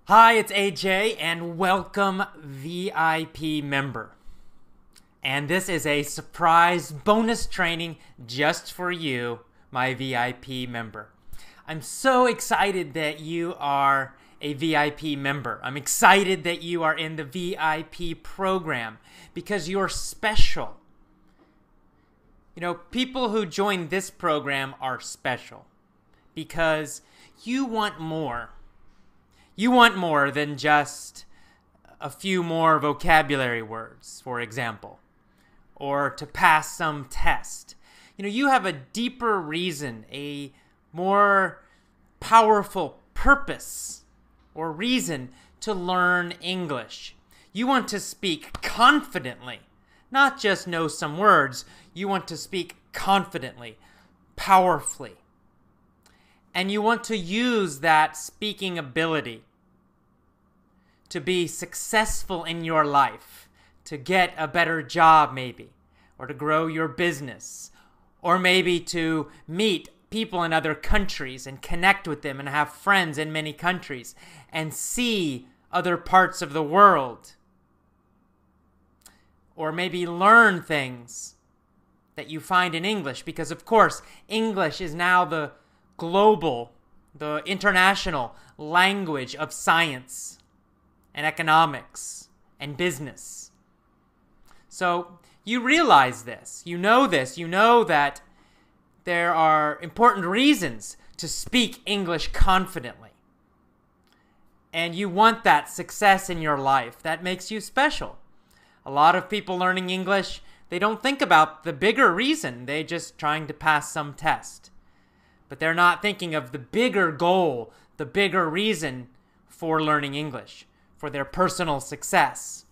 Hi, it's AJ and welcome VIP member. And this is a surprise bonus training just for you, my VIP member. I'm so excited that you are a VIP member. I'm excited that you are in the VIP program because you're special. You know, people who join this program are special because you want more. You want more than just a few more vocabulary words, for example, or to pass some test. You know, you have a deeper reason, a more powerful purpose or reason to learn English. You want to speak confidently, not just know some words. You want to speak confidently, powerfully. And you want to use that speaking ability to be successful in your life, to get a better job maybe, or to grow your business, or maybe to meet people in other countries and connect with them and have friends in many countries and see other parts of the world. Or maybe learn things that you find in English, because of course, English is now the global, the international language of science and economics and business. So you realize this, you know that there are important reasons to speak English confidently. And you want that success in your life. That makes you special. A lot of people learning English, they don't think about the bigger reason. They're just trying to pass some test. But they're not thinking of the bigger goal, the bigger reason for learning English, for their personal success.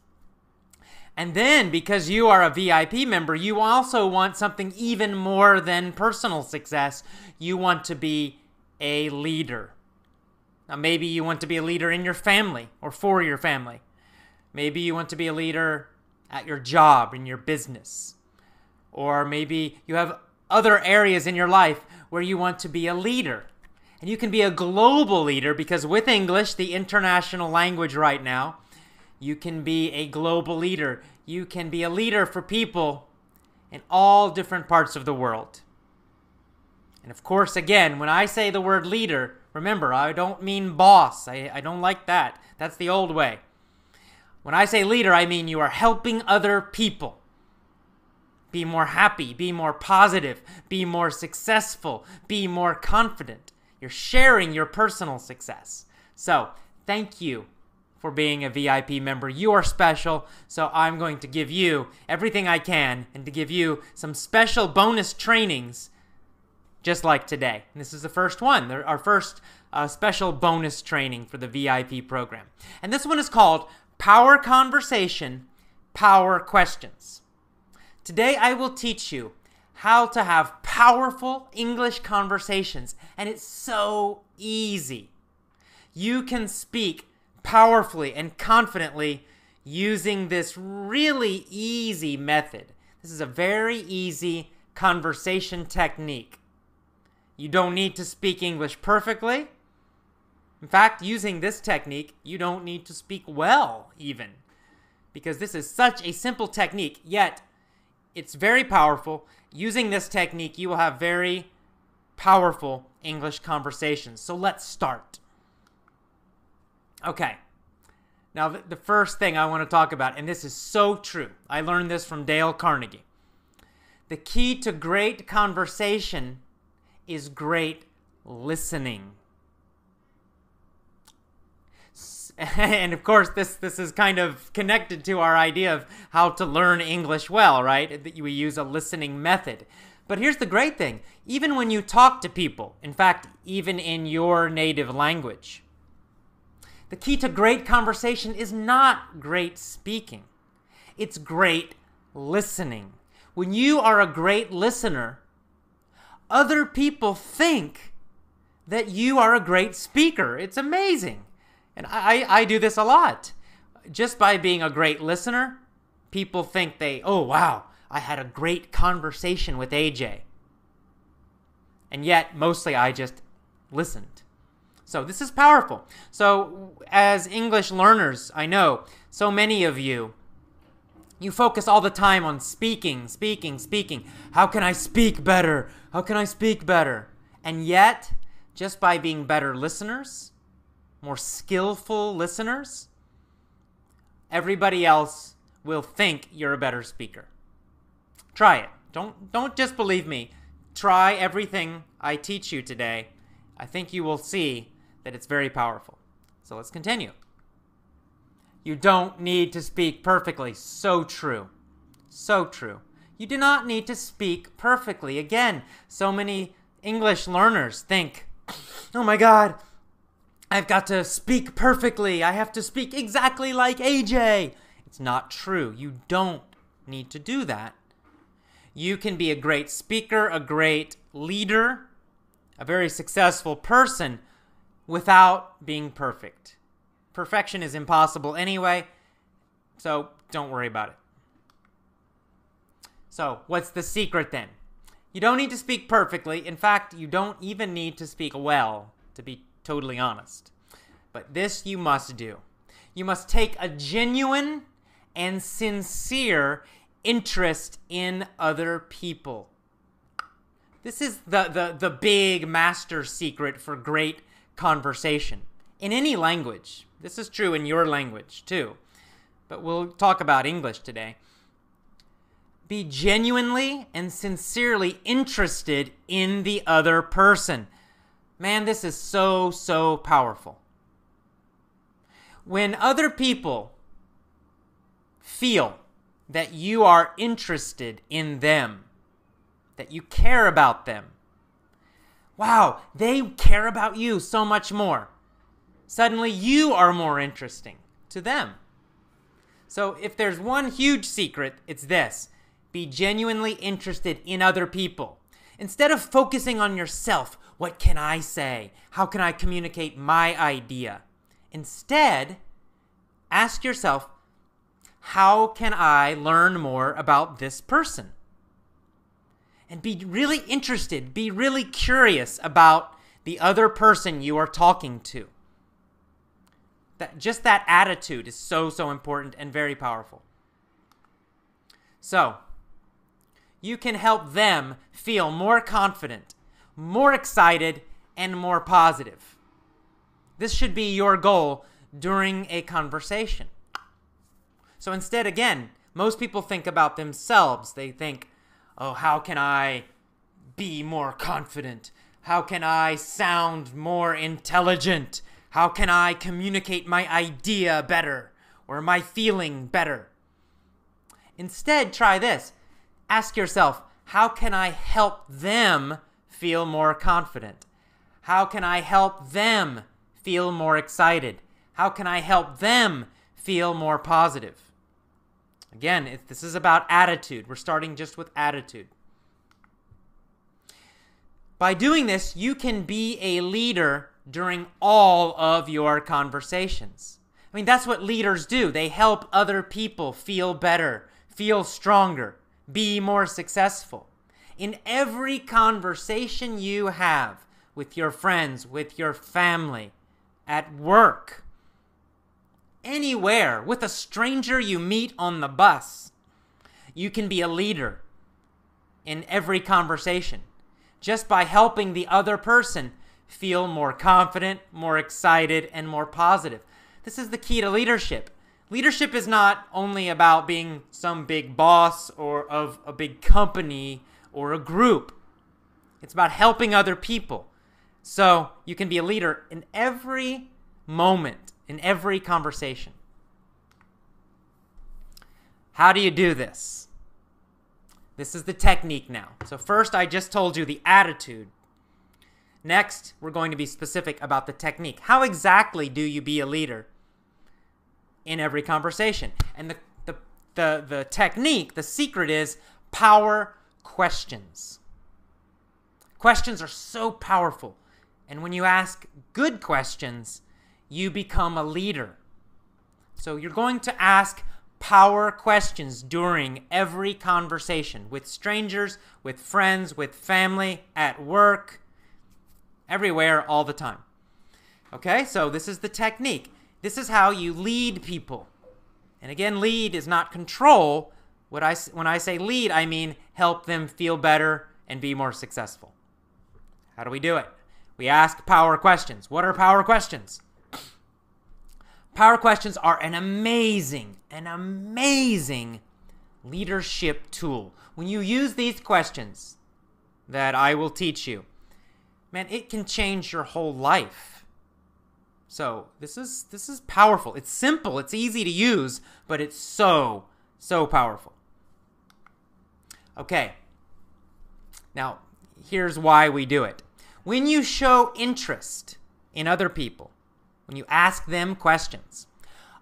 And then, because you are a VIP member, you also want something even more than personal success. You want to be a leader. Now, maybe you want to be a leader in your family or for your family. Maybe you want to be a leader at your job, in your business. Or maybe you have other areas in your life where you want to be a leader. And you can be a global leader because with English, the international language right now, you can be a global leader. You can be a leader for people in all different parts of the world. And of course, again, when I say the word leader, remember, I don't mean boss. I don't like that. That's the old way. When I say leader, I mean you are helping other people be more happy, be more positive, be more successful, be more confident. You're sharing your personal success. So, thank you for being a VIP member. You are special, so I'm going to give you everything I can and to give you some special bonus trainings just like today. And this is the first one, our first special bonus training for the VIP program. And this one is called Power Conversation, Power Questions. Today I will teach you how to have powerful English conversations, and it's so easy. You can speak powerfully and confidently using this really easy method. This is a very easy conversation technique. You don't need to speak English perfectly. In fact, using this technique, you don't need to speak well even, because this is such a simple technique, yet it's very powerful. Using this technique, you will have very powerful English conversations. So let's start. Okay. Now, the first thing I want to talk about, and this is so true. I learned this from Dale Carnegie. The key to great conversation is great listening. And of course, this is kind of connected to our idea of how to learn English well, right? We use a listening method. But here's the great thing. Even when you talk to people, in fact, even in your native language, the key to great conversation is not great speaking. It's great listening. When you are a great listener, other people think that you are a great speaker. It's amazing. And I do this a lot. Just by being a great listener, people think oh, wow, I had a great conversation with AJ. And yet, mostly I just listened. So this is powerful. So as English learners, I know so many of you, you focus all the time on speaking. How can I speak better? How can I speak better? And yet, just by being better listeners, more skillful listeners, everybody else will think you're a better speaker. Try it. Don't just believe me. Try everything I teach you today. I think you will see that it's very powerful. So let's continue. You don't need to speak perfectly. So true. So true. You do not need to speak perfectly. Again, so many English learners think, oh my God, I've got to speak perfectly. I have to speak exactly like AJ. It's not true. You don't need to do that. You can be a great speaker, a great leader, a very successful person without being perfect. Perfection is impossible anyway, so don't worry about it. So, what's the secret then? You don't need to speak perfectly. In fact, you don't even need to speak well, to be totally honest. But this you must do. You must take a genuine and sincere interest in other people. This is the big master secret for great conversation in any language. This is true in your language too, but we'll talk about English today. Be genuinely and sincerely interested in the other person. Man, this is so powerful. When other people feel that you are interested in them, that you care about them, wow, they care about you so much more. Suddenly you are more interesting to them. So if there's one huge secret, it's this. Be genuinely interested in other people. Instead of focusing on yourself, what can I say? How can I communicate my idea? Instead, ask yourself, how can I learn more about this person? And be really interested, be really curious about the other person you are talking to. Just that attitude is so important and very powerful. So, you can help them feel more confident, more excited, and more positive. This should be your goal during a conversation. So instead, again, most people think about themselves. They think, oh, how can I be more confident? How can I sound more intelligent? How can I communicate my idea better or my feeling better? Instead, try this. Ask yourself, how can I help them feel more confident? How can I help them feel more excited? How can I help them feel more positive? Again, this is about attitude. We're starting just with attitude. By doing this, you can be a leader during all of your conversations. I mean, that's what leaders do. They help other people feel better, feel stronger, be more successful. In every conversation you have with your friends, with your family, at work, anywhere, with a stranger you meet on the bus, you can be a leader in every conversation just by helping the other person feel more confident, more excited, and more positive. This is the key to leadership. Leadership is not only about being some big boss or of a big company or a group. It's about helping other people. So you can be a leader in every moment, in every conversation. How do you do this? This is the technique now. So first, I just told you the attitude. Next, we're going to be specific about the technique. How exactly do you be a leader in every conversation? And the technique, the secret is power questions. Questions are so powerful. And when you ask good questions, you become a leader. So you're going to ask power questions during every conversation with strangers, with friends, with family, at work, everywhere, all the time. Okay, so this is the technique. This is how you lead people. And again, lead is not control. When I say lead, I mean help them feel better and be more successful. How do we do it? We ask power questions. What are power questions? Power questions are an amazing leadership tool. When you use these questions that I will teach you, man, it can change your whole life. So this is powerful. It's simple, it's easy to use, but it's so powerful. Okay, now here's why we do it. When you show interest in other people, when you ask them questions,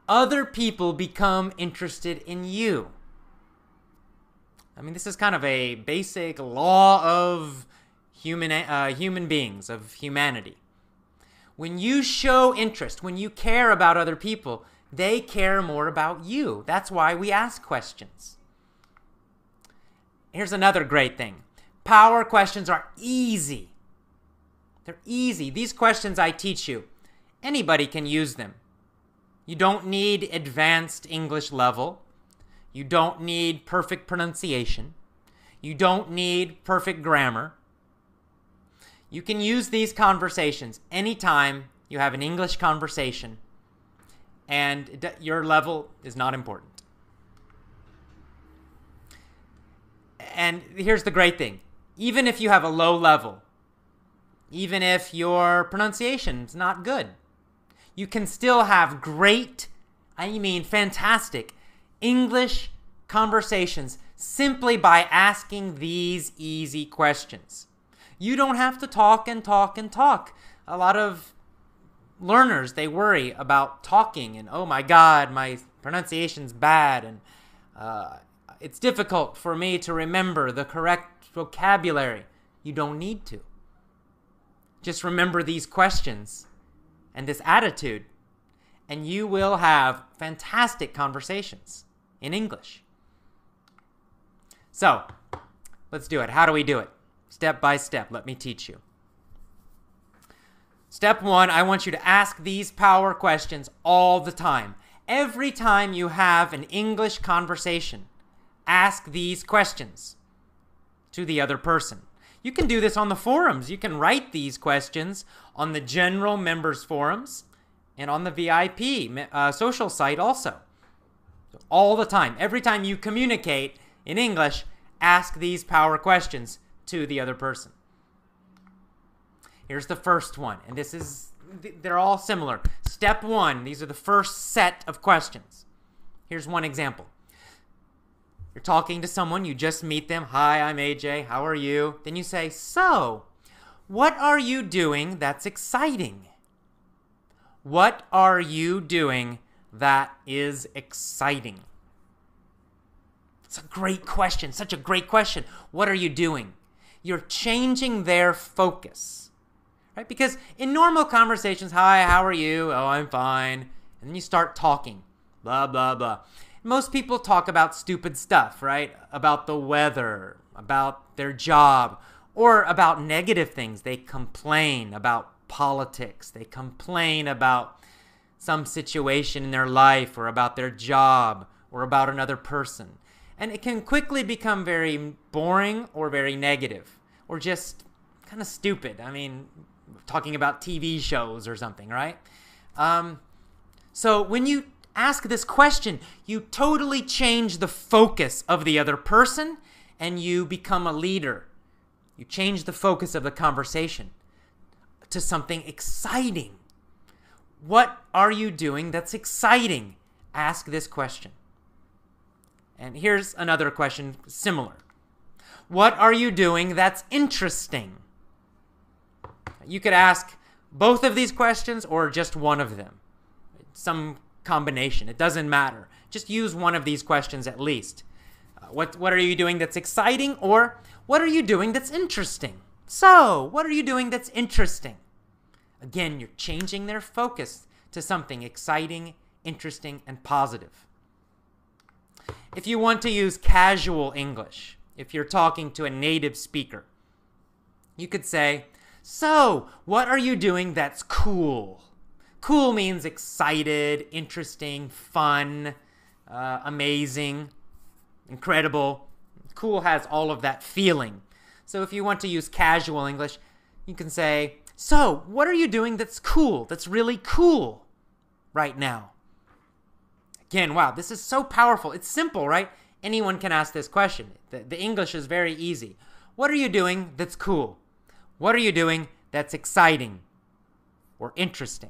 other people become interested in you. I mean, this is kind of a basic law of human beings, of humanity. When you show interest, when you care about other people, they care more about you. That's why we ask questions. Here's another great thing. Power questions are easy. They're easy. These questions I teach you, anybody can use them. You don't need advanced English level. You don't need perfect pronunciation. You don't need perfect grammar. You can use these conversations anytime you have an English conversation and your level is not important. And here's the great thing. Even if you have a low level, even if your pronunciation is not good, you can still have great, I mean fantastic, English conversations simply by asking these easy questions. You don't have to talk and talk and talk. A lot of learners, they worry about talking and, oh my God, my pronunciation's bad and it's difficult for me to remember the correct vocabulary. You don't need to. Just remember these questions and this attitude, and you will have fantastic conversations in English. So, let's do it. How do we do it? Step by step, let me teach you. Step one, I want you to ask these power questions all the time. Every time you have an English conversation, ask these questions to the other person. You can do this on the forums. You can write these questions on the general members forums and on the VIP social site also. So all the time. Every time you communicate in English, ask these power questions to the other person. Here's the first one, and they're all similar. Step one, these are the first set of questions. Here's one example. You're talking to someone, you just meet them. Hi, I'm AJ, how are you? Then you say, so, what are you doing that's exciting? What are you doing that is exciting? It's a great question, such a great question. What are you doing? You're changing their focus, right? Because in normal conversations, hi, how are you? Oh, I'm fine. And then you start talking, blah, blah, blah. Most people talk about stupid stuff, right? About the weather, about their job, or about negative things. They complain about politics. They complain about some situation in their life or about their job or about another person. And it can quickly become very boring or very negative or just kind of stupid. I mean, talking about TV shows or something, right? So when you ask this question, you totally change the focus of the other person and you become a leader. You change the focus of the conversation to something exciting. What are you doing that's exciting? Ask this question. And here's another question similar. What are you doing that's interesting? You could ask both of these questions or just one of them. Some combination. It doesn't matter. Just use one of these questions at least. What are you doing that's exciting? Or what are you doing that's interesting? So, what are you doing that's interesting? Again, you're changing their focus to something exciting, interesting, and positive. If you want to use casual English, if you're talking to a native speaker, you could say, so, what are you doing that's cool? Cool means excited, interesting, fun, amazing, incredible. Cool has all of that feeling. So if you want to use casual English, you can say, so what are you doing that's cool, that's really cool right now? Again, wow, this is so powerful. It's simple, right? Anyone can ask this question. The English is very easy. What are you doing that's cool? What are you doing that's exciting or interesting?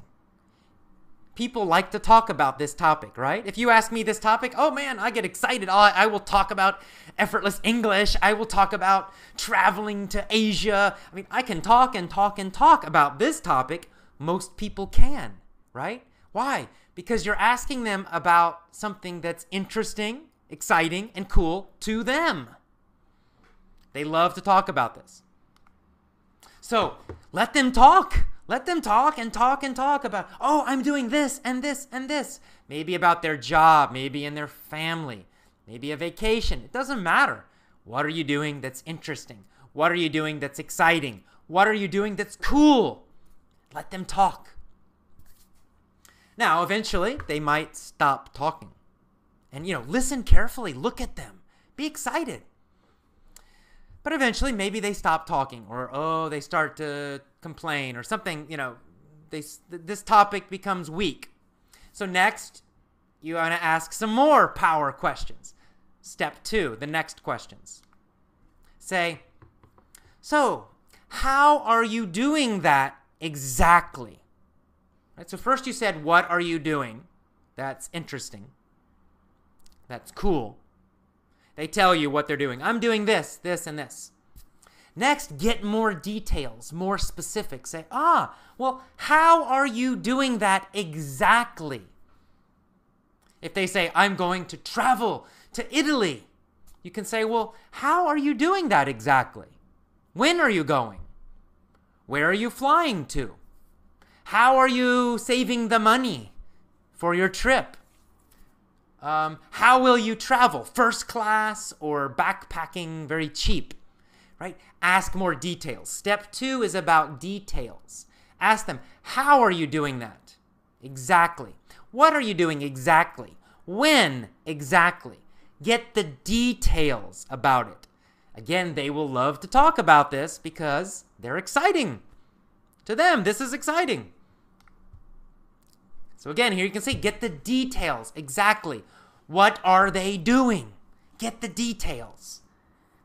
People like to talk about this topic, right? If you ask me this topic, oh man, I get excited. I will talk about effortless English. I will talk about traveling to Asia. I mean, I can talk and talk and talk about this topic. Most people can, right? Why? Because you're asking them about something that's interesting, exciting, and cool to them. They love to talk about this. So let them talk. Let them talk and talk and talk about, oh, I'm doing this and this and this. Maybe about their job, maybe in their family, maybe a vacation. It doesn't matter. What are you doing that's interesting? What are you doing that's exciting? What are you doing that's cool? Let them talk. Now, eventually, they might stop talking. And, listen carefully. Look at them. Be excited. But eventually, maybe they stop talking, or they start to complain, or something. This topic becomes weak. So next, you want to ask some more power questions. Step 2, the next questions. Say, so how are you doing that exactly? Right, so first you said, what are you doing? That's interesting. That's cool. They tell you what they're doing. I'm doing this, this, and this. Next, get more details, more specific. Say, well, how are you doing that exactly? If they say, I'm going to travel to Italy, you can say, well, how are you doing that exactly? When are you going? Where are you flying to? How are you saving the money for your trip? How will you travel? First class or backpacking, very cheap, right? Ask more details. Step 2 is about details. Ask them, how are you doing that? Exactly. What are you doing exactly? When exactly? Get the details about it. Again, they will love to talk about this because they're exciting. To them, this is exciting. So again, here you can see, get the details exactly. What are they doing? Get the details.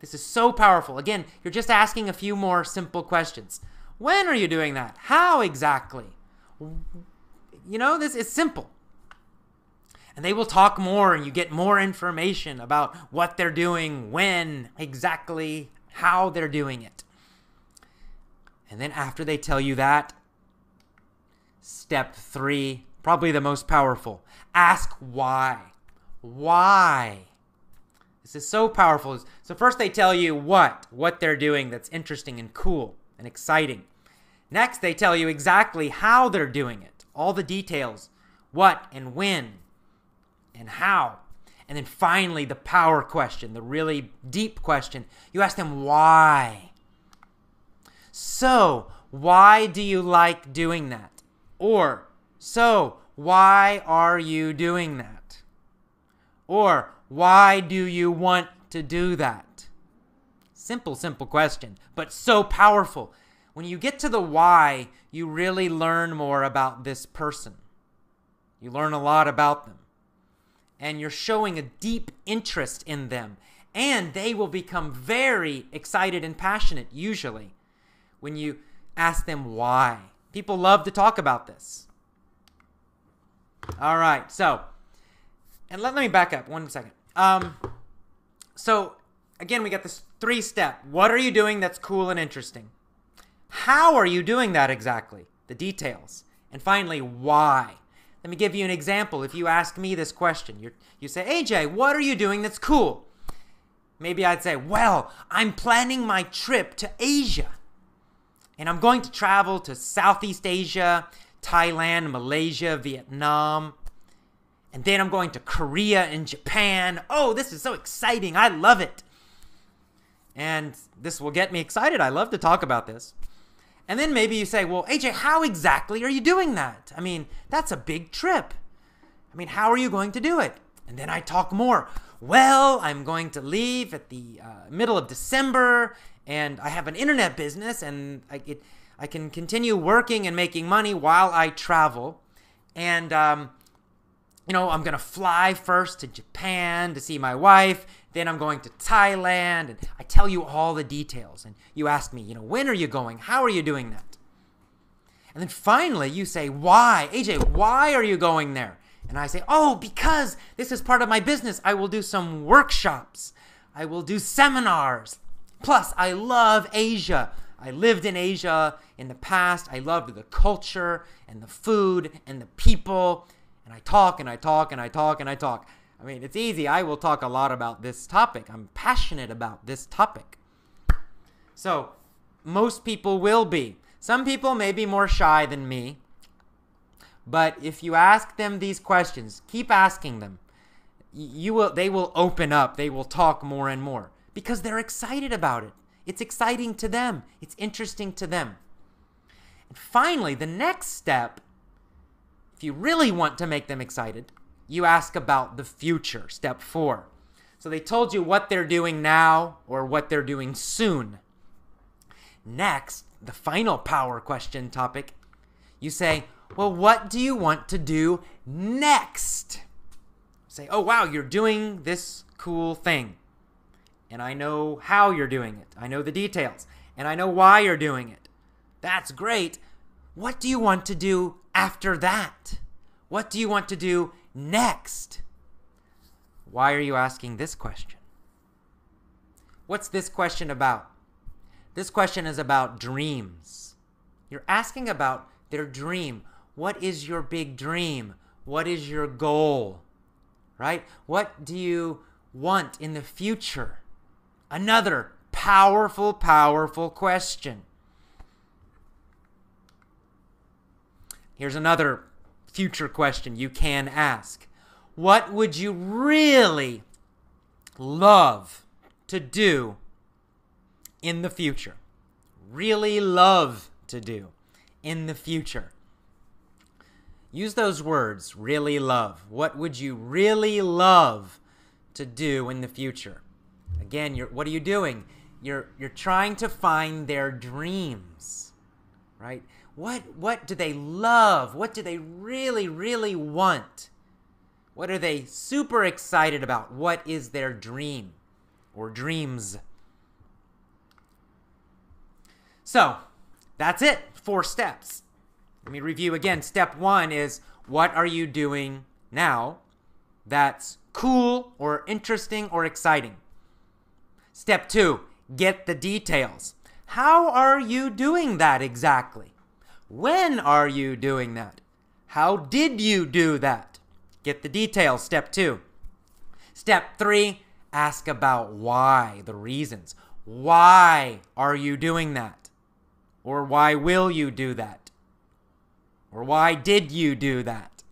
This is so powerful. Again, you're just asking a few more simple questions. When are you doing that? How exactly? This is simple. And they will talk more and you get more information about what they're doing, when exactly, how they're doing it. And then after they tell you that, step 3, probably the most powerful. Ask why. Why? This is so powerful. So first they tell you what they're doing that's interesting and cool and exciting. Next, they tell you exactly how they're doing it. All the details. What and when and how. And then finally, the power question, the really deep question. You ask them why. So, why do you like doing that? Or, so, why are you doing that? Or, why do you want to do that? Simple question, but so powerful. When you get to the why, you really learn more about this person. You learn a lot about them. And you're showing a deep interest in them. And they will become very excited and passionate, usually, when you ask them why. People love to talk about this. All right, so, and let me back up 1 second. So, again, we got this 3-step. What are you doing that's cool and interesting? How are you doing that exactly? The details. And finally, why? Let me give you an example. If you ask me this question, you say, AJ, what are you doing that's cool? Maybe I'd say, well, I'm planning my trip to Asia. And I'm going to travel to Southeast Asia, Thailand, Malaysia, Vietnam. And then I'm going to Korea and Japan. Oh, this is so exciting. I love it. And this will get me excited. I love to talk about this. And then maybe you say, well, AJ, how exactly are you doing that? I mean, that's a big trip. I mean, how are you going to do it? And then I talk more. Well, I'm going to leave at the middle of December, and I have an internet business, and I can continue working and making money while I travel. And, you know, I'm going to fly first to Japan to see my wife. Then I'm going to Thailand, and I tell you all the details. And you ask me, you know, when are you going? How are you doing that? And then finally you say, why? AJ, why are you going there? And I say, oh, because this is part of my business. I will do some workshops. I will do seminars. Plus, I love Asia. I lived in Asia in the past. I loved the culture and the food and the people. And I talk and I talk and I talk and I talk. I mean, it's easy. I will talk a lot about this topic. I'm passionate about this topic. So, most people will be. Some people may be more shy than me. But if you ask them these questions, keep asking them. They will open up. They will talk more and more because they're excited about it. It's exciting to them. It's interesting to them. And finally, the next step, if you really want to make them excited, you ask about the future, step 4. So they told you what they're doing now or what they're doing soon. Next, the final power question topic, you say, well, what do you want to do next? Say, oh, wow, you're doing this cool thing. And I know how you're doing it. I know the details. And I know why you're doing it. That's great. What do you want to do after that? What do you want to do next? Why are you asking this question? What's this question about? This question is about dreams. You're asking about their dream. What is your big dream? What is your goal? Right? What do you want in the future? Another powerful, powerful question. Here's another future question you can ask. What would you really love to do in the future? Really love to do in the future. Use those words, really love. What would you really love to do in the future? Again, what are you doing? You're trying to find their dreams, right? What do they love? What do they really, really want? What are they super excited about? What is their dream or dreams? So, that's it. 4 steps. Let me review again. Step 1 is, what are you doing now that's cool or interesting or exciting? Step 2, get the details. How are you doing that exactly? When are you doing that? How did you do that? Get the details. Step 2. Step 3, ask about why, the reasons. Why are you doing that? Or why will you do that? Or why did you do that?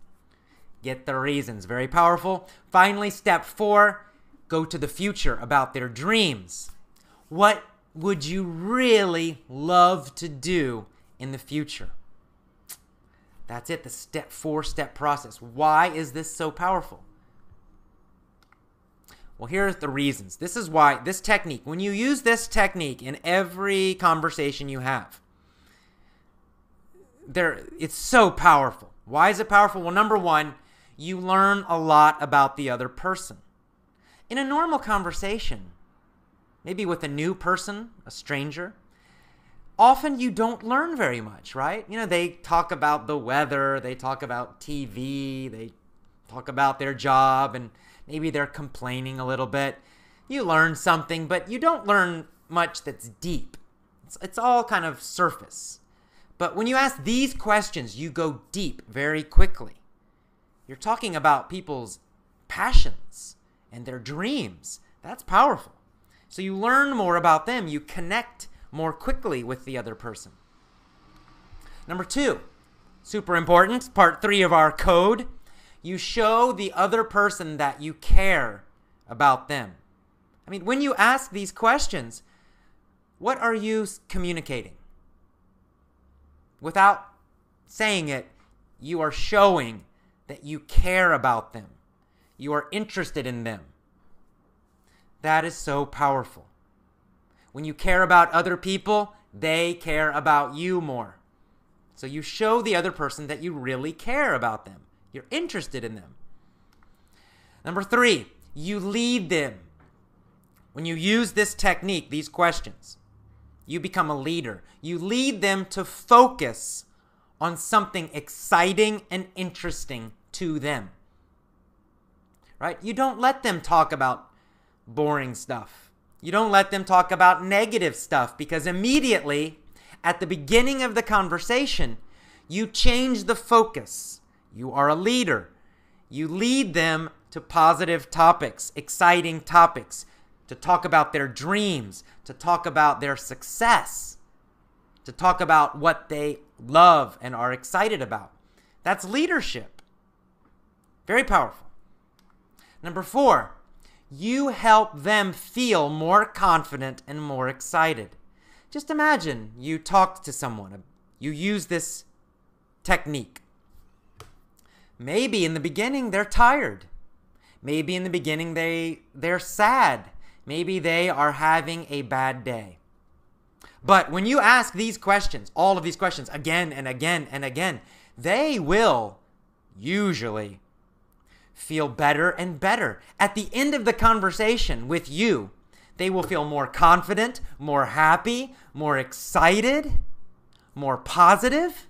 Get the reasons. Very powerful. Finally, step 4, go to the future about their dreams. What would you really love to do in the future? That's it, the 4-step process. Why is this so powerful? Well, here are the reasons. This is why this technique, when you use this technique in every conversation you have, it's so powerful. Why is it powerful? Well, number 1, you learn a lot about the other person. In a normal conversation, maybe with a new person, a stranger, often you don't learn very much, right? You know, they talk about the weather, they talk about TV, they talk about their job, and maybe they're complaining a little bit. You learn something, but you don't learn much that's deep. It's all kind of surface. But when you ask these questions, you go deep very quickly. You're talking about people's passions and their dreams. That's powerful. So you learn more about them. You connect more quickly with the other person. Number 2, super important, part 3 of our code. You show the other person that you care about them. I mean, when you ask these questions, what are you communicating? without saying it, you are showing that you care about them. You are interested in them. That is so powerful. When you care about other people, they care about you more. So you show the other person that you really care about them. You're interested in them. Number 3, you lead them. When you use this technique, these questions, you become a leader. You lead them to focus on something exciting and interesting to them. Right? You don't let them talk about boring stuff. You don't let them talk about negative stuff, because immediately at the beginning of the conversation, you change the focus. You are a leader. You lead them to positive topics, exciting topics, to talk about their dreams, to talk about their success, to talk about what they love and are excited about. That's leadership. Very powerful. Number 4, you help them feel more confident and more excited. Just imagine you talked to someone. You use this technique. Maybe in the beginning they're tired. Maybe in the beginning they're sad. Maybe they are having a bad day. But when you ask these questions, all of these questions, again and again and again, they will usually feel better and better. At the end of the conversation with you, they will feel more confident, more happy, more excited, more positive.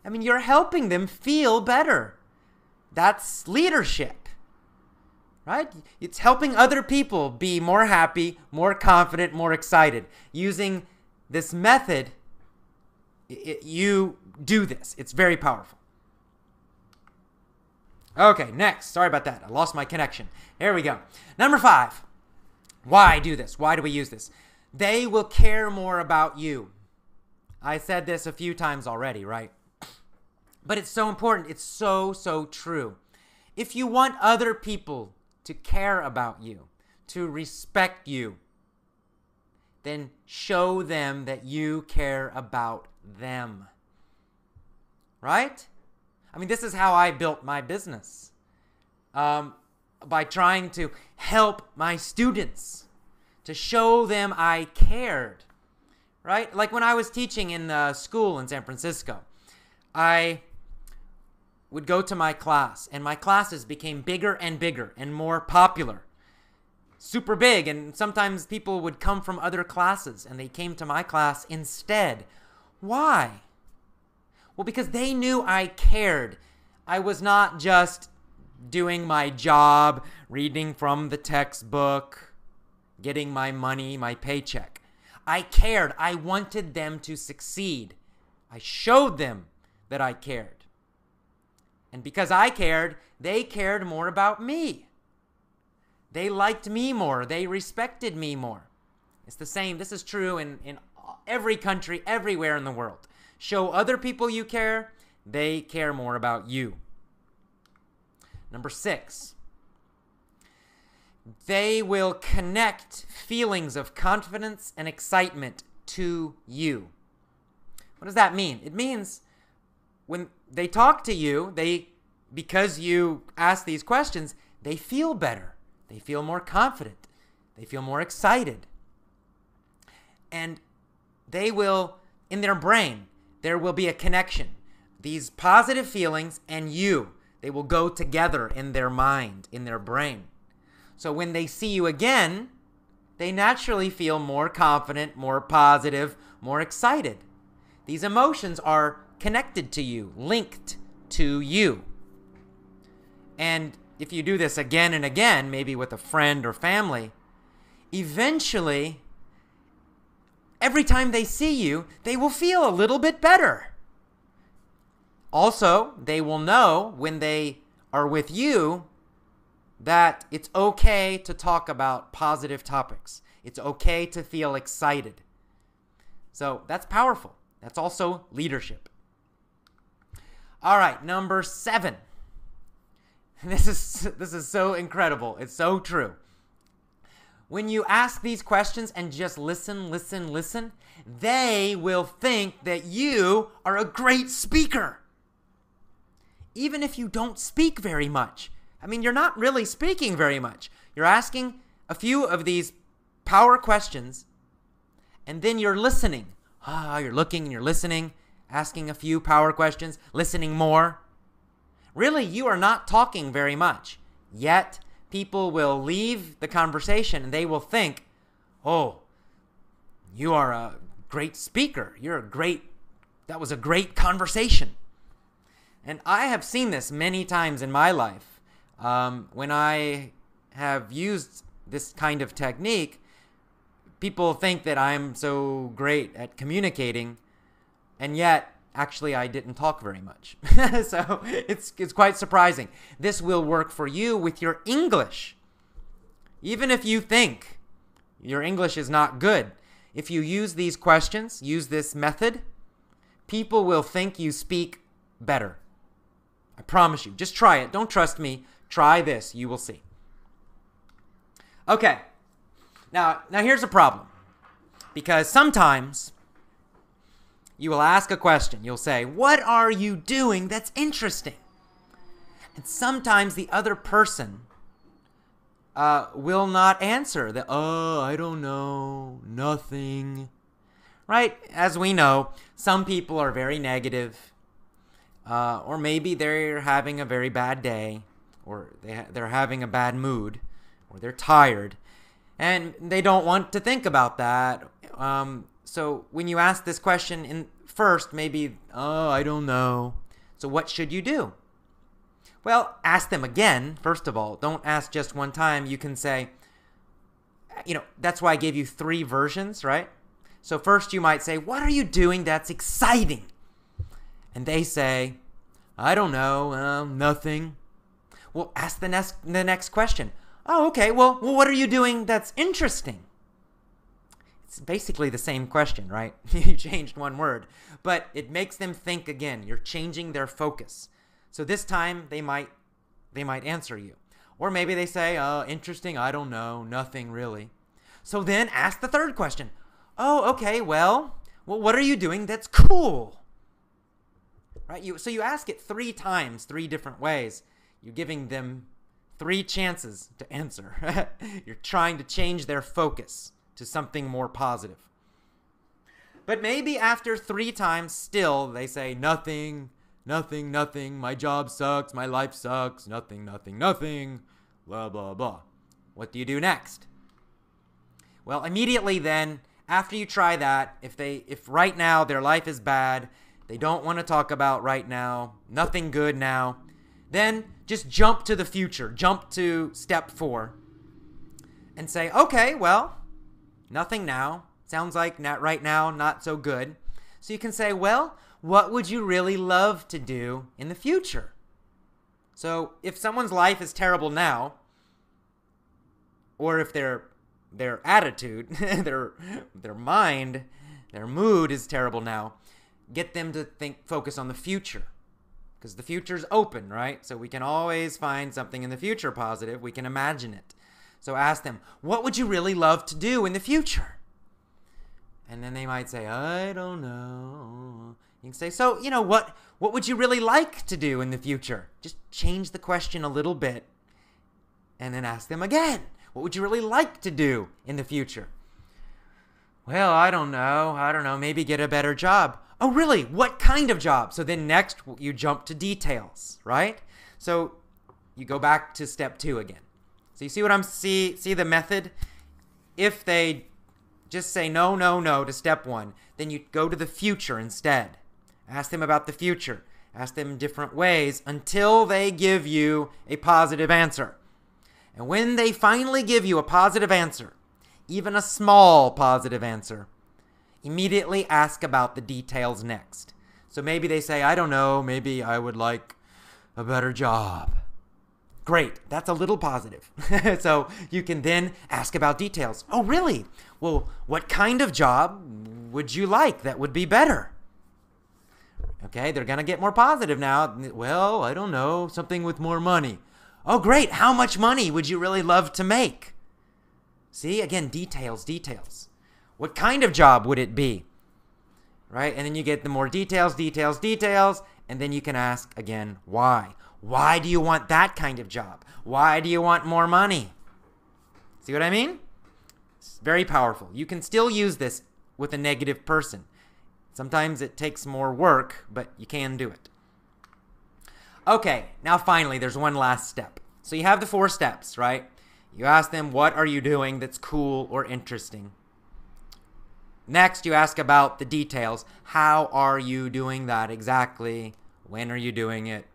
I mean, you're helping them feel better. That's leadership, right? It's helping other people be more happy, more confident, more excited. Using this method, you do this. It's very powerful. Okay, next. Sorry about that. I lost my connection. Here we go. Number 5. Why do this? Why do we use this? They will care more about you. I said this a few times already, right? But it's so important. It's so, so true. If you want other people to care about you, to respect you, then show them that you care about them. Right? I mean, this is how I built my business. By trying to help my students, to show them I cared. Right? Like when I was teaching in school in San Francisco, I would go to my class, and my classes became bigger and bigger and more popular. Super big, and sometimes people would come from other classes, and they came to my class instead. Why? Well, because they knew I cared. I was not just doing my job, reading from the textbook, getting my money, my paycheck. I cared. I wanted them to succeed. I showed them that I cared. And because I cared, they cared more about me. They liked me more. They respected me more. It's the same. This is true in every country, everywhere in the world. Show other people you care, they care more about you. Number 6. They will connect feelings of confidence and excitement to you. What does that mean? It means when they talk to you, because you ask these questions, they feel better. They feel more confident. They feel more excited. And they will, in their brain, there will be a connection. These positive feelings and you, they will go together in their mind, in their brain. So when they see you again, they naturally feel more confident, more positive, more excited. These emotions are connected to you, linked to you. And if you do this again and again, maybe with a friend or family, eventually, every time they see you, they will feel a little bit better. Also, they will know when they are with you that it's okay to talk about positive topics. It's okay to feel excited. So that's powerful. That's also leadership. All right, number 7. This is so incredible. It's so true. When you ask these questions and just listen, they will think that you are a great speaker. Even if you don't speak very much. I mean, you're not really speaking very much. You're asking a few of these power questions, and then you're listening. You're looking and you're listening, asking a few power questions, listening more. Really, you are not talking very much. Yet, people will leave the conversation and they will think, oh, you are a great speaker. That was a great conversation. And I have seen this many times in my life. When I have used this kind of technique, people think that I'm so great at communicating, and yet, actually, I didn't talk very much. So it's quite surprising. This will work for you with your English. Even if you think your English is not good, if you use these questions, use this method, people will think you speak better. I promise you. Just try it. Don't trust me. Try this. You will see. Okay. Now here's a problem. Because sometimes you will ask a question. You'll say, what are you doing that's interesting? And sometimes the other person will not answer. I don't know, nothing. Right? As we know, some people are very negative. Or maybe they're having a very bad day. Or they're having a bad mood. Or they're tired. And they don't want to think about that. So when you ask this question first, maybe, I don't know. So what should you do? Well, ask them again, first of all. Don't ask just one time. You can say, that's why I gave you 3 versions, right? So first you might say, what are you doing that's exciting? And they say, I don't know, nothing. Well, ask the next question. Oh, okay, well, what are you doing that's interesting? It's basically the same question, right? You changed one word, but it makes them think again. You're changing their focus. So this time they might answer you. Or maybe they say, interesting, I don't know, nothing really. So then ask the third question. Oh, okay, well, what are you doing that's cool? Right? So you ask it 3 times, 3 different ways. You're giving them 3 chances to answer. You're trying to change their focus to something more positive. But maybe after 3 times still they say nothing, nothing, nothing, my job sucks, my life sucks, nothing, nothing, nothing, blah, blah, blah. What do you do next? Well, immediately then, after you try that, if right now their life is bad, they don't want to talk about right now, nothing good now, then just jump to the future. Jump to step 4 and say, okay, well, nothing now. Sounds like right now, not so good. So you can say, well, what would you really love to do in the future? So if someone's life is terrible now, or if their attitude, their mind, their mood is terrible now, get them to focus on the future. Because the future's open, right? So we can always find something in the future positive. We can imagine it. So ask them, what would you really love to do in the future? And then they might say, I don't know. You can say, so, what would you really like to do in the future? Just change the question a little bit. And then ask them again, what would you really like to do in the future? Well, I don't know. Maybe get a better job. Oh, really? What kind of job? So then next you jump to details, right? So you go back to step 2 again. So you see what see the method? If they just say no, no, no to step 1, then you go to the future instead. Ask them about the future. Ask them in different ways until they give you a positive answer. And when they finally give you a positive answer, even a small positive answer, immediately ask about the details next. So maybe they say, I don't know, maybe I would like a better job. Great, that's a little positive. So you can then ask about details. Oh, really? Well, what kind of job would you like that would be better? Okay, they're going to get more positive now. Well, I don't know, something with more money. Oh, great, how much money would you really love to make? See, again, details, details. What kind of job would it be? Right? And then you get the more details, details, details. And then you can ask again, why? Why do you want that kind of job? Why do you want more money? See what I mean? It's very powerful. You can still use this with a negative person. Sometimes it takes more work, but you can do it. Okay, now finally, there's one last step. So you have the 4 steps, right? You ask them, what are you doing that's cool or interesting? Next, you ask about the details. How are you doing that exactly? When are you doing it?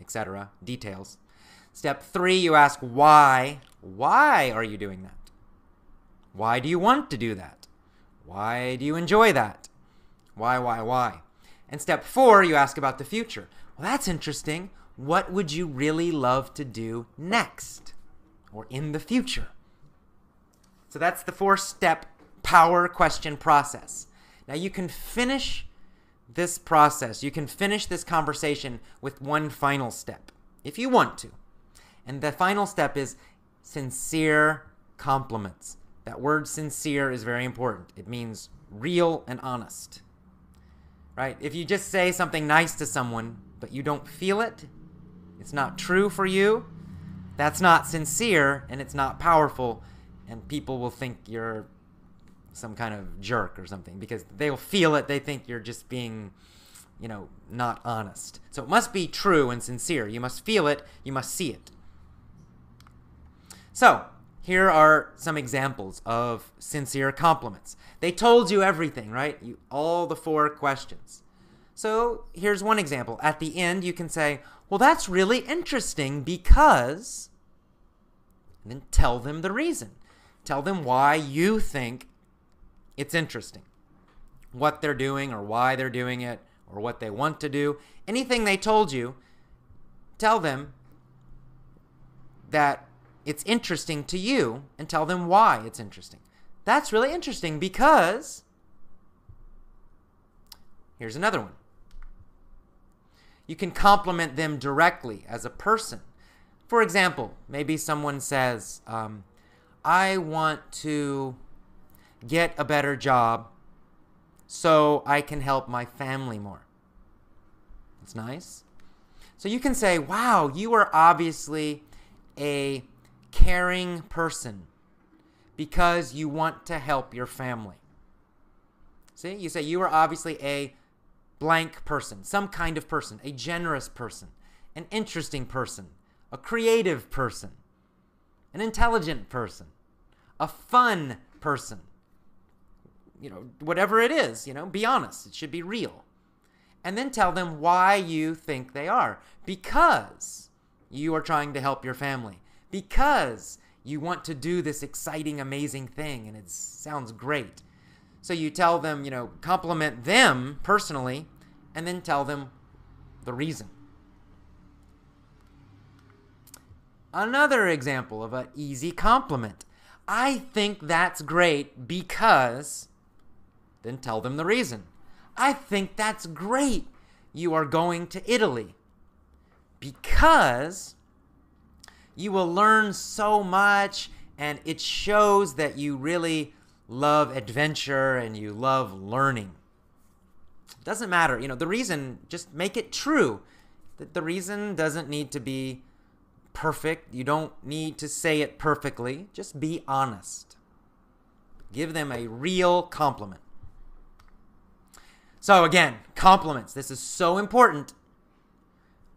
Etc. Details. Step 3, you ask why. Why are you doing that? Why do you want to do that? Why do you enjoy that? Why? And step 4, you ask about the future. Well, that's interesting. What would you really love to do next or in the future? So that's the 4-step power question process. Now you can finish this process. You can finish this conversation with one final step if you want to. And the final step is sincere compliments. That word sincere is very important. It means real and honest. Right? If you just say something nice to someone, but you don't feel it, it's not true for you, that's not sincere and it's not powerful, and people will think you're some kind of jerk or something because they'll feel it. They think you're just being, not honest. So it must be true and sincere. You must feel it. You must see it. So here are some examples of sincere compliments. They told you everything, right? All the 4 questions. So here's one example. At the end, you can say, well, that's really interesting because, and then tell them the reason. Tell them why you think it's interesting. What they're doing or why they're doing it or what they want to do. Anything they told you, tell them that it's interesting to you and tell them why it's interesting. That's really interesting because, here's another one. You can compliment them directly as a person. For example, maybe someone says, I want to get a better job so I can help my family more. That's nice. So you can say, wow, you are obviously a caring person because you want to help your family. See, you say you are obviously a blank person, some kind of person, a generous person, an interesting person, a creative person, an intelligent person, a fun person. Whatever it is, be honest. It should be real. And then tell them why you think they are. Because you are trying to help your family. Because you want to do this exciting, amazing thing, and it sounds great. So you tell them, compliment them personally, and then tell them the reason. Another example of an easy compliment. I think that's great because, then tell them the reason. I think that's great. You are going to Italy because you will learn so much, and it shows that you really love adventure and you love learning. It doesn't matter. The reason, just make it true. The reason doesn't need to be perfect. You don't need to say it perfectly. Just be honest. Give them a real compliment. So again, compliments. This is so important.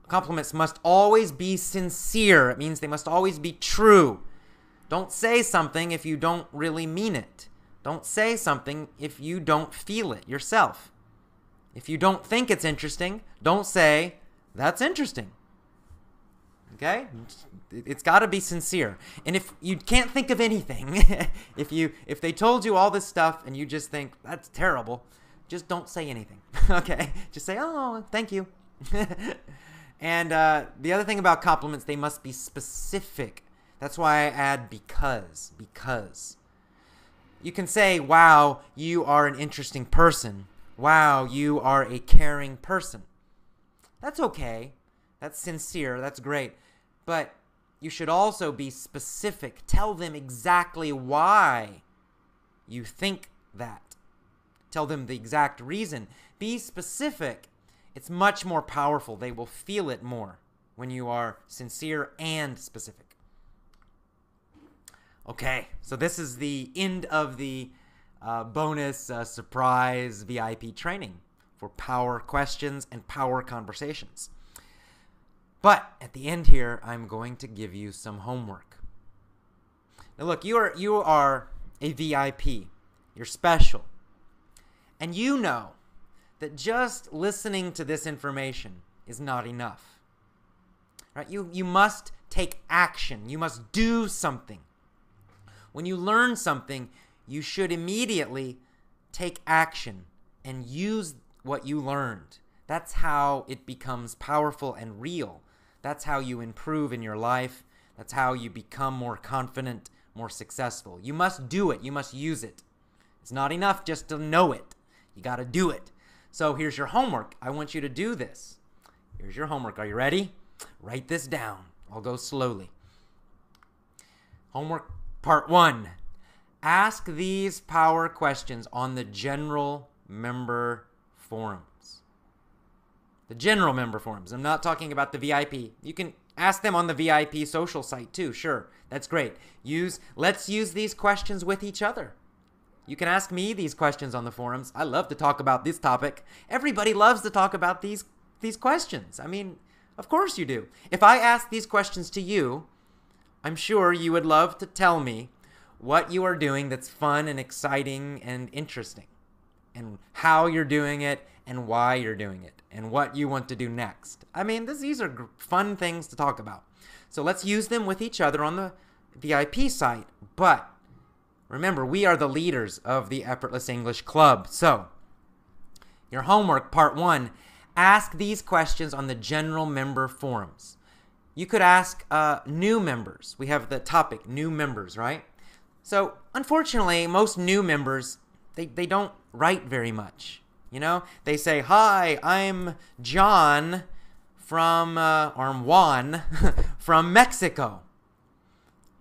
Compliments must always be sincere. It means they must always be true. Don't say something if you don't really mean it. Don't say something if you don't feel it yourself. If you don't think it's interesting, don't say, that's interesting. Okay? It's got to be sincere. And if you can't think of anything, if they told you all this stuff and you just think, that's terrible, just don't say anything. Okay? Just say, oh, thank you. And the other thing about compliments, they must be specific. That's why I add because. Because. You can say, wow, you are an interesting person. Wow, you are a caring person. That's okay. That's sincere. That's great. But you should also be specific. Tell them exactly why you think that. Tell them the exact reason. Be specific. It's much more powerful. They will feel it more when you are sincere and specific. Okay, so this is the end of the bonus surprise VIP training for Power Questions and Power Conversations. But at the end here, I'm going to give you some homework. Now look, you are a VIP. You're special. And you know that just listening to this information is not enough. Right? You must take action. You must do something. When you learn something, you should immediately take action and use what you learned. That's how it becomes powerful and real. That's how you improve in your life. That's how you become more confident, more successful. You must do it. You must use it. It's not enough just to know it. You got to do it. So here's your homework. I want you to do this. Here's your homework. Are you ready? Write this down. I'll go slowly. Homework part 1. Ask these power questions on the general member forums. The general member forums. I'm not talking about the VIP. You can ask them on the VIP social site too. Sure, that's great. Let's use these questions with each other. You can ask me these questions on the forums. I love to talk about this topic. Everybody loves to talk about these questions. I mean, of course you do. If I ask these questions to you, I'm sure you would love to tell me what you are doing that's fun and exciting and interesting, and how you're doing it and why you're doing it and what you want to do next. I mean, these are fun things to talk about. So let's use them with each other on the VIP site. But remember, we are the leaders of the Effortless English Club. So your homework, part 1, ask these questions on the general member forums. You could ask new members. We have the topic, new members, right? So unfortunately, most new members, they don't write very much. You know, they say, "Hi, I'm John from, or I'm Juan from Mexico.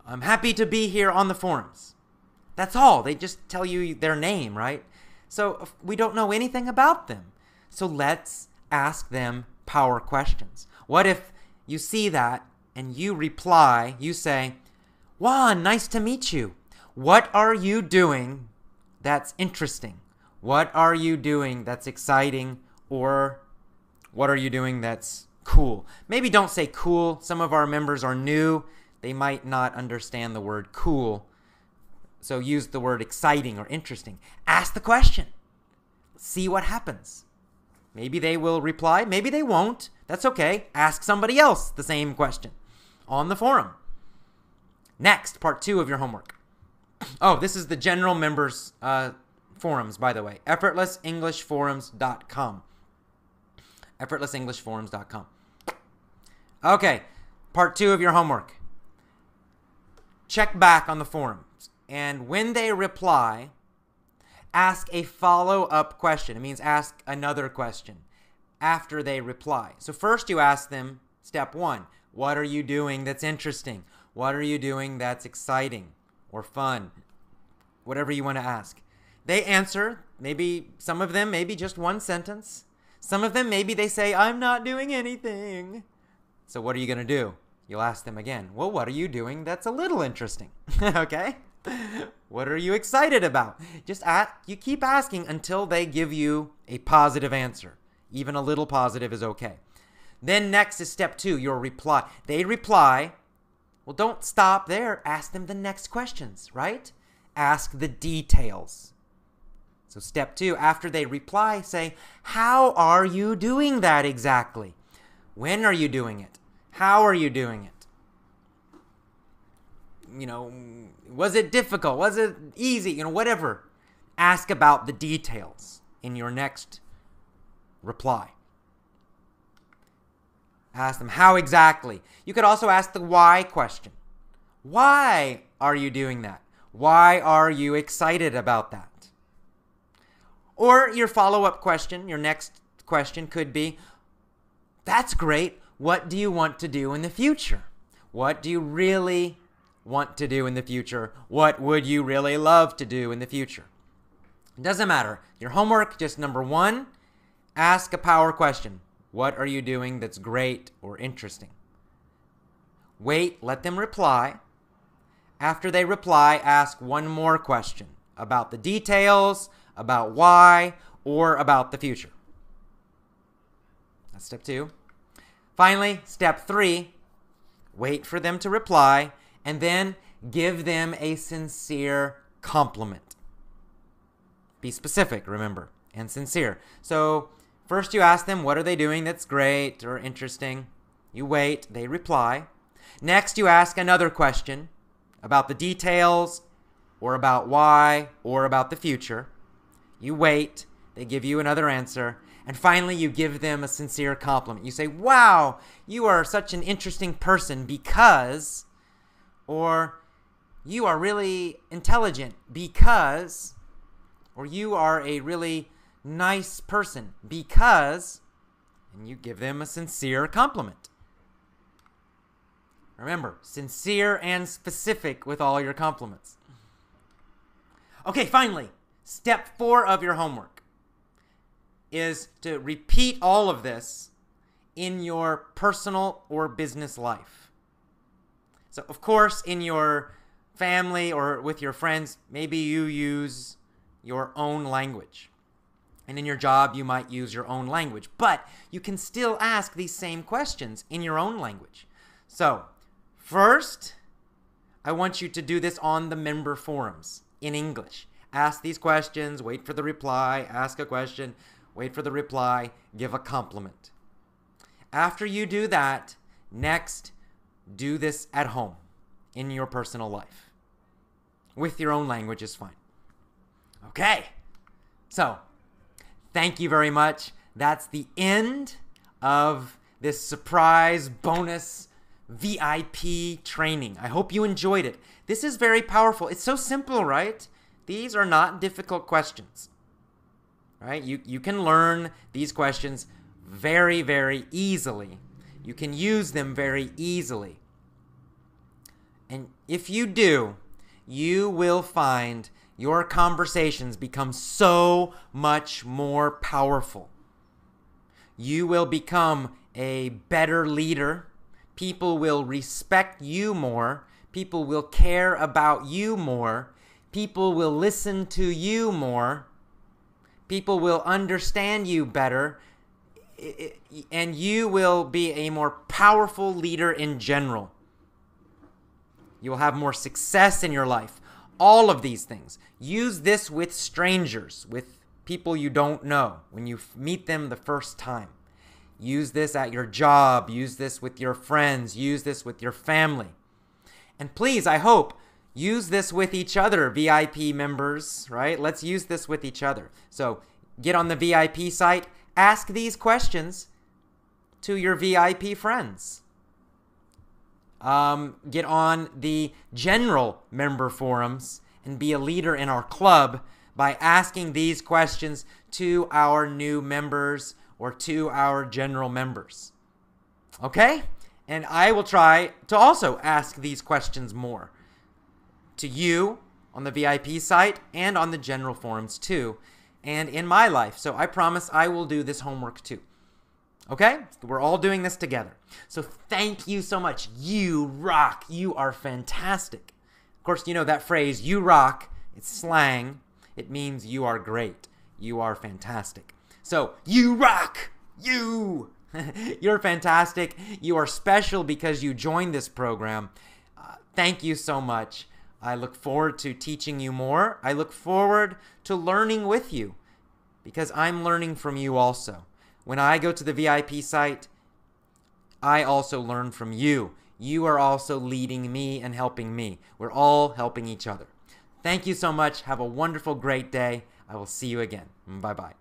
I'm happy to be here on the forums." That's all. They just tell you their name, right? So we don't know anything about them. So let's ask them power questions. What if you see that and you reply, you say, "Juan, nice to meet you. What are you doing that's interesting? What are you doing that's exciting? Or what are you doing that's cool?" Maybe don't say cool. Some of our members are new. They might not understand the word cool. So use the word exciting or interesting. Ask the question. See what happens. Maybe they will reply. Maybe they won't. That's okay. Ask somebody else the same question on the forum. Next, part 2 of your homework. Oh, this is the general members forums, by the way. EffortlessEnglishForums.com. EffortlessEnglishForums.com. Okay, part 2 of your homework. Check back on the forums. And when they reply, ask a follow-up question. It means ask another question after they reply. So first you ask them, step 1, what are you doing that's interesting? What are you doing that's exciting or fun? Whatever you want to ask. They answer, maybe some of them, maybe just one sentence. Some of them, maybe they say, "I'm not doing anything." So what are you going to do? You'll ask them again, "Well, what are you doing that's a little interesting?" Okay? What are you excited about? You keep asking until they give you a positive answer. Even a little positive is okay. Then next is step 2, your reply. They reply. Well, don't stop there. Ask them the next questions, right? Ask the details. So step 2, after they reply, say, "How are you doing that exactly? When are you doing it? How are you doing it? You know, was it difficult? Was it easy? You know, whatever." Ask about the details in your next reply. Ask them, how exactly? You could also ask the why question. Why are you doing that? Why are you excited about that? Or your follow-up question, your next question could be, "That's great. What do you want to do in the future? What do you really want to do in the future? What would you really love to do in the future? It doesn't matter. Your homework, just number 1, ask a power question. What are you doing that's great or interesting? Wait, let them reply. After they reply, ask one more question about the details, about why, or about the future. That's step 2. Finally, step 3, wait for them to reply, and then give them a sincere compliment. Be specific, remember, and sincere. So first you ask them, what are they doing that's great or interesting? You wait, they reply. Next you ask another question about the details, or about why, or about the future. You wait, they give you another answer, and finally you give them a sincere compliment. You say, wow, you are such an interesting person because, or you are really intelligent because, or you are a really nice person because, and you give them a sincere compliment. Remember, sincere and specific with all your compliments. Okay, finally, step 4 of your homework is to repeat all of this in your personal or business life. So, of course, in your family or with your friends, maybe you use your own language. And in your job, you might use your own language. But you can still ask these same questions in your own language. So, first, I want you to do this on the member forums in English. Ask these questions, wait for the reply, ask a question, wait for the reply, give a compliment. After you do that, next, do this at home in your personal life. With your own language is fine. Okay, so thank you very much. That's the end of this surprise bonus VIP training. I hope you enjoyed it. This is very powerful. It's so simple, right? These are not difficult questions, right? You can learn these questions very, very easily. You can use them very easily. And if you do, you will find your conversations become so much more powerful. You will become a better leader. People will respect you more. People will care about you more. People will listen to you more. People will understand you better. And you will be a more powerful leader in general. You will have more success in your life. All of these things. Use this with strangers, with people you don't know, when you meet them the first time. Use this at your job. Use this with your friends. Use this with your family. And please, I hope, use this with each other, VIP members, right? Let's use this with each other. So get on the VIP site. Ask these questions to your VIP friends. Get on the general member forums and be a leader in our club by asking these questions to our new members or to our general members. Okay? And I will try to also ask these questions more to you on the VIP site and on the general forums too, and in my life. So I promise I will do this homework too. Okay? We're all doing this together. So thank you so much. You rock. You are fantastic. Of course, you know that phrase, you rock. It's slang. It means you are great. You are fantastic. So, you rock. You. You're fantastic. You are special because you joined this program. Thank you so much. I look forward to teaching you more. I look forward to learning with you because I'm learning from you also. When I go to the VIP site, I also learn from you. You are also leading me and helping me. We're all helping each other. Thank you so much. Have a wonderful, great day. I will see you again. Bye-bye.